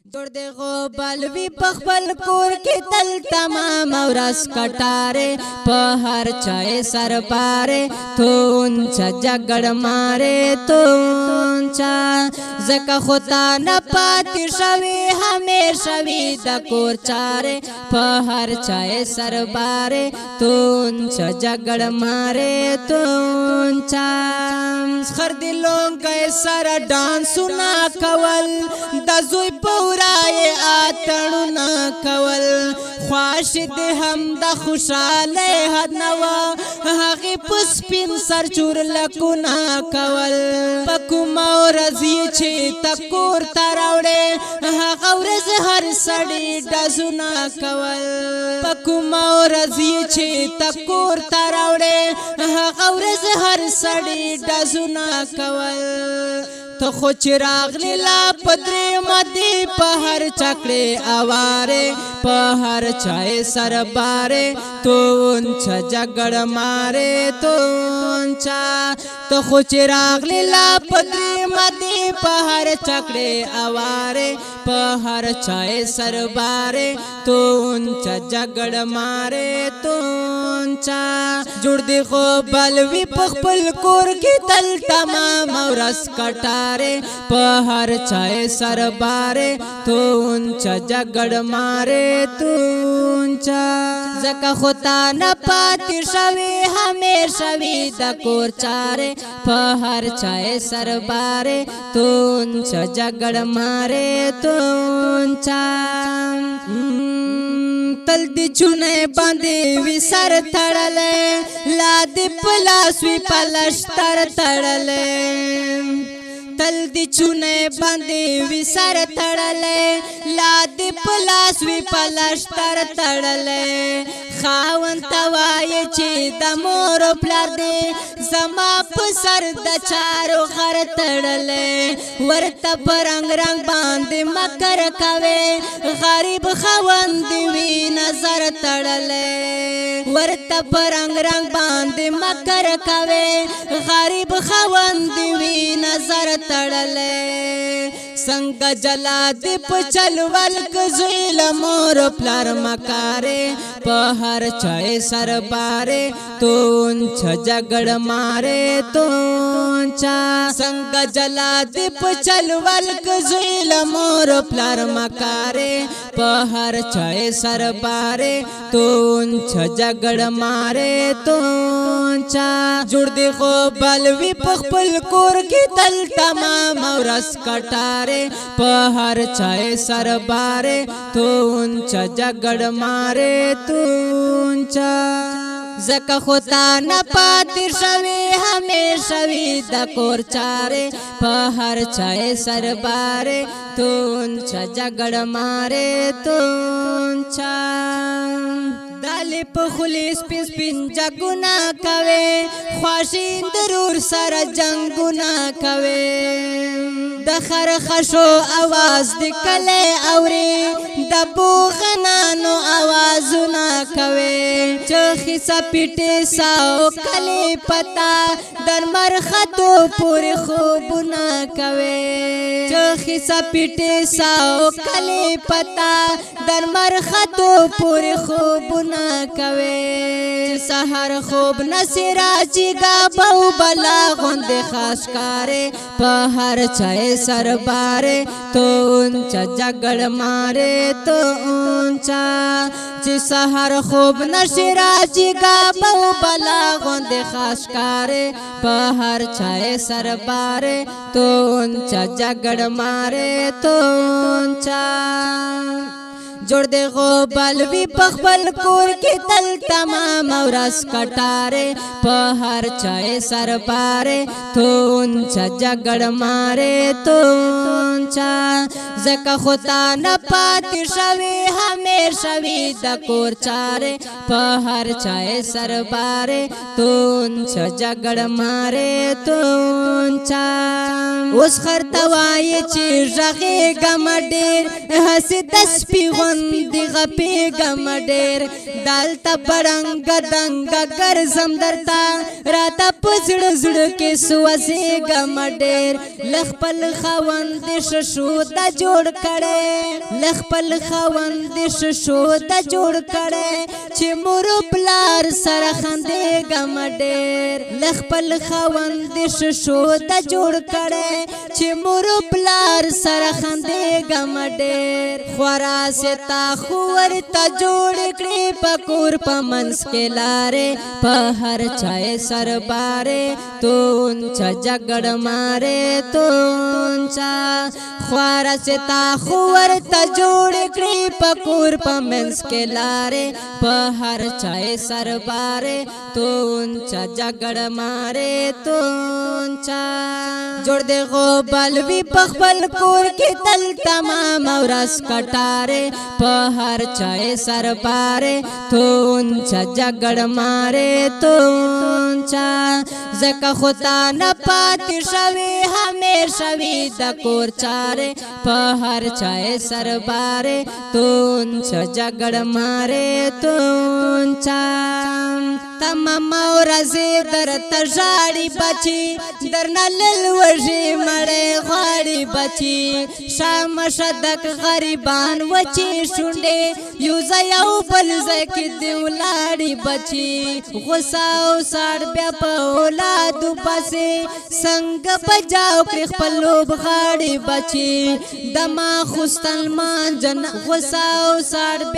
جوړ دې غوبل وی پخپل کور کې تل تمام ورځ کټاره په هر چای سر پاره تون چا جګړ ماره تون چا زکه خدا نه پاتې شوی همیشه وی د کور چاره په هر چای سر پاره تون چا جګړ ماره تون چا خر دلون کې سر ډانسونه کول د زوی پورای آتړو نا کول خواش دې هم د خوشاله حد نوا هغه پسپین سر چور لکو نا کول پکو مورزی چې تکور تراوړې هغه ورځ هر سړی دزو نا کول پکو مورزی چې تکور تراوړې هغه ورځ هر سړی دزو نا کول تو خو چراغ لیلا پدری مدی په هر چکړې اواره په هر چای سر باره تون چا جګړ ماره تون چا تو خو چراغ لیلا پدری مدی په هر چکړې اواره په هر چای سر باره تون چا جګړ ماره تون چا جوړ دی خو بلوي په خپل کور کې تل تمام ورځ کټاره په هر چای سر باره تون چا جګړ ماره تون چا زکه خدا نه پاتې شوی همیشه وی د کور چاره په هر چای سر باره تون چا جګړ ماره تون چا تل دی چونه باندې وی سر تړلې لا دی پلاس وی پلشتر تړلې تل دی چونه باندې وی سر تړلې لا دی پلاس وی پلشتر تړلې خاون توای چې د مور پلار دی زما په سر د چارو غر تړلې ورته پرنګ رنگ باندې مکر کوي غریب خوند وی نظر تړلې ورته پرنګ رنگ باندې مکر کوي غریب خوند وی نظر تړلې څنګه جلا دې په چلول کزویل مور پلار مکارې په هر چای سر باره تون چا جګړ ماره تون چا څنګه جلا دې په چلول کزویل مور پلار مکارې په هر چای سر باره تون چا جګړ ماره تون چا جوړ دې خو بلوي په خپل کور کې تل تمام ورځ کټاره په هر چای سر باره تون چا جګړ ماره تون چا زکه خدا نه پاتې شوی همیشه وی د کور چاره په هر چای سر باره تون چا جګړ ماره تون چا دالی په خلیس پین سپین جګونه کوي خواشین درور سره جنگونه کوي د خرخشو आवाज د کله اوري د بوغنانو आवाजونه کوي چخي سپټه ساو کله پتا در مرخته پورې خوبونه کوي چخي سپټه ساو کله پتا در مرخته پورې خوبونه کوي سحر خوب نصراجي گا بو بلا غوند خاص کاره په هر چای سر باره تون چا جګړ ماره تون چا چې سحر خوب نصراجي گا بو بلا غوند خاص کاره په هر چای سر باره تون چا جګړ ماره تون چا جوړ دې غوبل وی پخپل کور کې تل تمام ورځ کټاره په هر چای سر پاره تون چا جګړ ماره تون چا زکه خدا نه پاتې شوی همیشه وی د کور چاره په هر چای سر باره تون چا جګړ ماره تون چا اوس خر توای چې ژغه ګمډیر هسي تسبیح دی غپی گم ډیر دالتا برنګ دنګ ګرځم درتا راته پزړ زړه کې سوځي گم ډیر لخپل خوند ششو د جو جوړ کړي لخپل خوند شو د جوړ کړي چې مور پلار سره خندې غم ډېر لخپل خوند شو د جوړ کړي چې مور پلار سره خندې غم ډېر خورا ستا خور ته جوړ کړي پکور پمنس کې لارې په هر چای سرباره تو اونچا جګړ ماره تو اونچا خوارا ستا خور ته جوړ کړي پکور پمنس کې لارې په هر چای سرباره تو اونچا جګړ ماره تو اونچا جوړ دې غوبل وی پخپل کور کې تل تمام ورس کټاره په هر چای سرباره تو اونچا جګړ ماره تو اونچا زکه خدا نه پات شوي همیشه وی د کور چاره په هر چای سرباره تو اونچا جګړ ماره تو اونچا تمام ورځې درته ژاړي بچي درنه لل وږي مړې غواړي بچي شام شدک غریبان وچی شونډې یو ځای یو بل ځای کې دې ولاړې بچي غوسه او ساړ بیا په اولادو پسې څنګه بجاو کړي خپل لوبغاړي بچي دما خوستل مانجن غوسه او ساړ